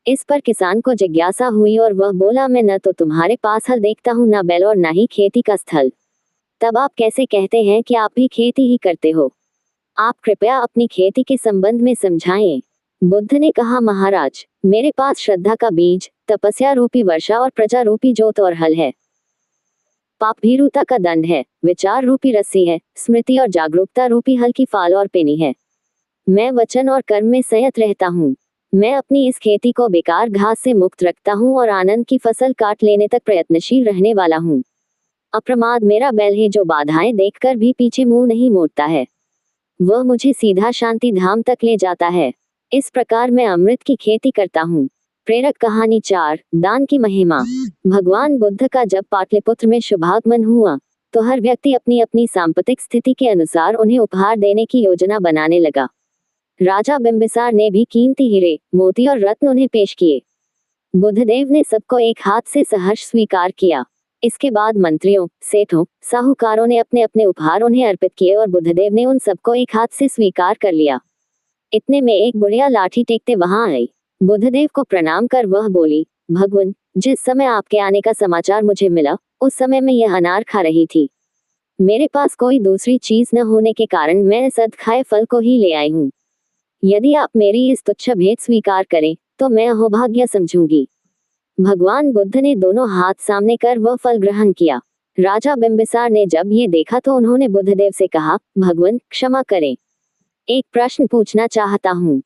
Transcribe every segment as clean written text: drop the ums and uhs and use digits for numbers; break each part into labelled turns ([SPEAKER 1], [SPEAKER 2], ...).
[SPEAKER 1] इस पर किसान को जिज्ञासा हुई और वह बोला, मैं न तो तुम्हारे पास हल देखता हूँ, न बैल और न ही खेती का स्थल। तब आप कैसे कहते हैं कि आप भी खेती ही करते हो? आप कृपया अपनी खेती के संबंध में समझाएं। बुद्ध ने कहा, महाराज, मेरे पास श्रद्धा का बीज, तपस्या रूपी वर्षा और प्रजा रूपी जोत और हल है। पाप भीरुता का दंड है, विचार रूपी रस्सी है, स्मृति और जागरूकता रूपी हल की फाल और पेनी है। मैं वचन और कर्म में संयत रहता हूँ। मैं अपनी इस खेती को बेकार घास से मुक्त रखता हूँ और आनंद की फसल काट लेने तक प्रयत्नशील रहने वाला हूँ। अप्रमाद मेरा बैल है जो बाधाएं देखकर भी पीछे मुंह नहीं मोड़ता है। वह मुझे सीधा शांति धाम तक ले जाता है। इस प्रकार मैं अमृत की खेती करता हूँ। प्रेरक कहानी 4, दान की महिमा। भगवान बुद्ध का जब पाटलिपुत्र में शुभागमन हुआ तो हर व्यक्ति अपनी अपनी सांपत्तिक स्थिति के अनुसार उन्हें उपहार देने की योजना बनाने लगा। राजा बिंबिसार ने भी कीमती हीरे, मोती और रत्न उन्हें पेश किए। बुद्धदेव ने सबको एक हाथ से सहर्ष स्वीकार किया। इसके बाद मंत्रियों, सेठों, साहूकारों ने अपने अपने उपहार उन्हें अर्पित किए और बुद्धदेव ने उन सबको एक हाथ से स्वीकार कर लिया। इतने में एक बुढ़िया लाठी टेकते वहां आई। बुद्धदेव को प्रणाम कर वह बोली, भगवान, जिस समय आपके आने का समाचार मुझे मिला उस समय मैं यह अनार खा रही थी। मेरे पास कोई दूसरी चीज न होने के कारण मैं इस अधखाए फल को ही ले आई हूँ। यदि आप मेरी इस तुच्छ भेंट स्वीकार करें तो मैं अहोभाग्य समझूंगी। भगवान बुद्ध ने दोनों हाथ सामने कर वह फल ग्रहण किया। राजा बिंबिसार ने जब ये देखा तो उन्होंने बुद्धदेव से कहा, भगवान, क्षमा करें, एक प्रश्न पूछना चाहता हूँ।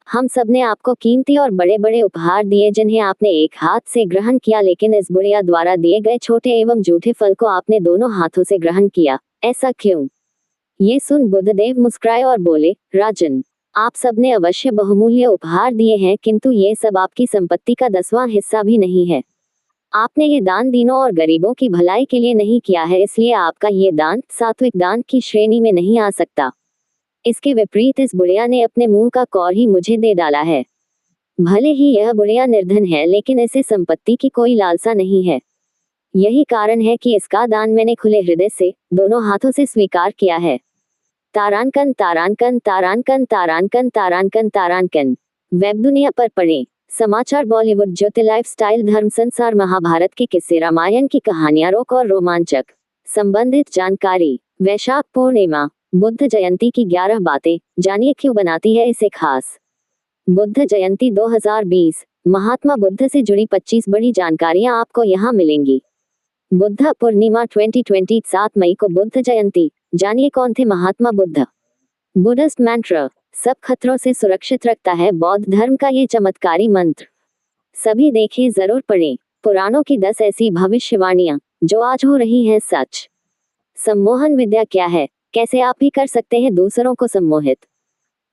[SPEAKER 1] हम सब ने आपको कीमती और बड़े बड़े उपहार दिए जिन्हें आपने एक हाथ से ग्रहण किया, लेकिन इस बुढ़िया द्वारा दिए गए छोटे एवं जूठे फल को आपने दोनों हाथों से ग्रहण किया, ऐसा क्यों? ये सुन बुद्धदेव मुस्कुराए और बोले, राजन, आप सबने अवश्य बहुमूल्य उपहार दिए हैं, किंतु ये सब आपकी संपत्ति का 10वां हिस्सा भी नहीं है। आपने ये दान दीनों और गरीबों की भलाई के लिए नहीं किया है, इसलिए आपका ये दान सात्विक दान की श्रेणी में नहीं आ सकता। इसके विपरीत इस बुढ़िया ने अपने मुंह का कौर ही मुझे दे डाला है। भले ही यह बुढ़िया निर्धन है, लेकिन इसे संपत्ति की कोई लालसा नहीं है। यही कारण है कि इसका दान मैंने खुले हृदय से दोनों हाथों से स्वीकार किया है। तारांकन तारांकन तारांकन तारांकन तारांकन तारांकन। वेब दुनिया पर पढ़ें। समाचार, बॉलीवुड, ज्योति, लाइफस्टाइल, धर्म, संसार, महाभारत के किस्से, रामायण की कहानियां, रोक और रोमांचक संबंधित जानकारी। वैशाख पूर्णिमा, बुद्ध जयंती की 11 बातें, जानिए क्यों बनाती है इसे खास। बुद्ध जयंती 2020, महात्मा बुद्ध से जुड़ी 25 बड़ी जानकारियां आपको यहाँ मिलेंगी। बुद्ध पूर्णिमा 2020, 7 मई को बुद्ध जयंती। जानिए कौन थे महात्मा बुद्ध। बुद्धिस्ट मंत्र, सब खतरों से सुरक्षित रखता है बौद्ध धर्म का ये चमत्कारी मंत्र। सभी देखें, जरूर पढ़ें। पुराणों की 10 ऐसी भविष्यवाणियां जो आज हो रही हैं सच। सम्मोहन विद्या क्या है, कैसे आप भी कर सकते हैं दूसरों को सम्मोहित।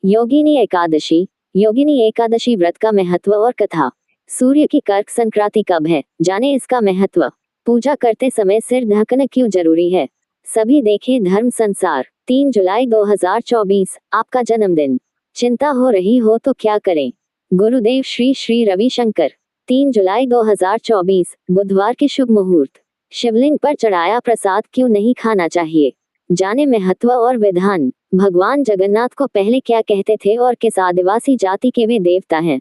[SPEAKER 1] योगिनी एकादशी, योगिनी एकादशी व्रत का महत्व और कथा। सूर्य की कर्क संक्रांति कब है, जाने इसका महत्व। पूजा करते समय सिर ढकना क्यों जरूरी है। सभी देखें धर्म संसार। 3 जुलाई 2024, आपका जन्मदिन। चिंता हो रही हो तो क्या करें। गुरुदेव श्री श्री रविशंकर। 3 जुलाई 2024, बुधवार के शुभ मुहूर्त। शिवलिंग पर चढ़ाया प्रसाद क्यों नहीं खाना चाहिए, जाने महत्व और विधान। भगवान जगन्नाथ को पहले क्या कहते थे और किस आदिवासी जाति के वे देवता हैं।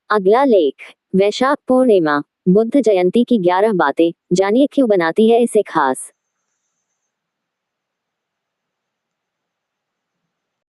[SPEAKER 1] अगला लेख, वैशाख पूर्णिमा, बुद्ध जयंती की 11 बातें, जानिए क्यों बनाती है इसे खास।